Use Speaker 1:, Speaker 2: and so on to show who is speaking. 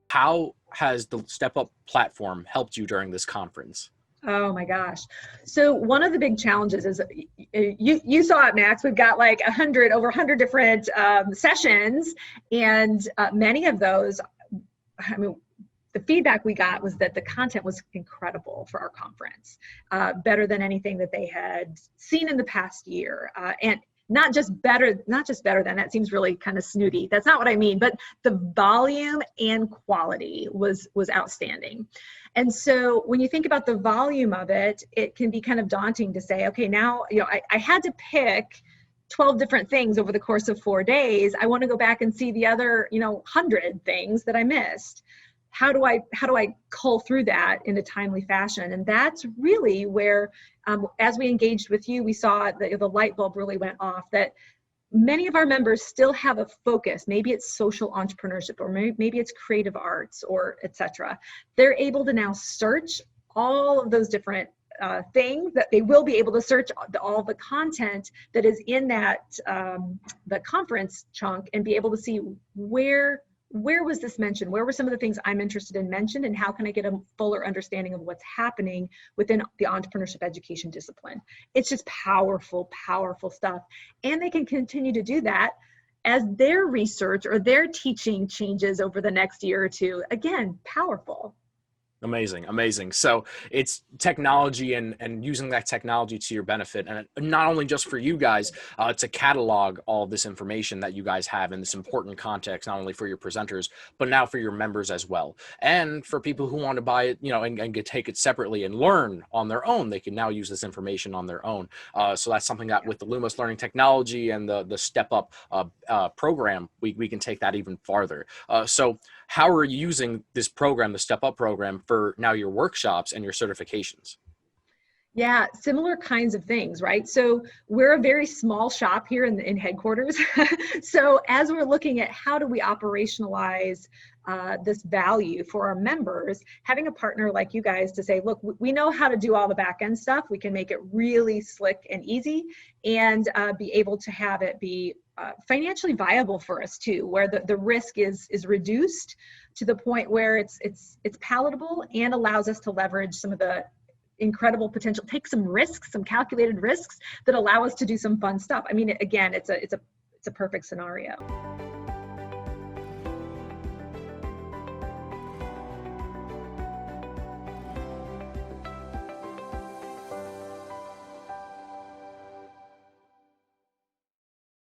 Speaker 1: How has the StepUp platform helped you during this conference?
Speaker 2: Oh my gosh. So one of the big challenges is you saw it, Max. We've got like over 100 different sessions, and many of those, I mean, the feedback we got was that the content was incredible for our conference, better than anything that they had seen in the past year. And not just better than, that seems really kind of snooty. That's not what I mean, but the volume and quality was outstanding. And so when you think about the volume of it, it can be kind of daunting to say, okay, now, I had to pick 12 different things over the course of 4 days. I want to go back and see the other, 100 things that I missed. How do I cull through that in a timely fashion? And that's really where, as we engaged with you, we saw the light bulb really went off, that many of our members still have a focus. Maybe it's social entrepreneurship, or maybe it's creative arts, or etc. They're able to now search all of those different things, that they will be able to search all the content that is in that the conference chunk, and be able to see where was this mentioned? Where were some of the things I'm interested in mentioned, and how can I get a fuller understanding of what's happening within the entrepreneurship education discipline? It's just powerful, powerful stuff. And they can continue to do that as their research or their teaching changes over the next year or two. Again, powerful.
Speaker 1: Amazing, amazing. So it's technology and using that technology to your benefit, and not only just for you guys to catalog all of this information that you guys have in this important context, not only for your presenters, but now for your members as well. And for people who want to buy it, and take it separately and learn on their own, they can now use this information on their own. So that's something that with the Lumos Learning Technology and the StepUp program, we can take that even farther. So how are you using this program, the StepUp program, for now your workshops and your certifications?
Speaker 2: Yeah, similar kinds of things, right? So we're a very small shop here in headquarters. So as we're looking at how do we operationalize this value for our members, having a partner like you guys to say, look, we know how to do all the back end stuff. We can make it really slick and easy, and be able to have it be financially viable for us too, where the risk is reduced to the point where it's palatable, and allows us to leverage some of the incredible potential, take some risks, some calculated risks that allow us to do some fun stuff. I mean, again, it's a perfect scenario.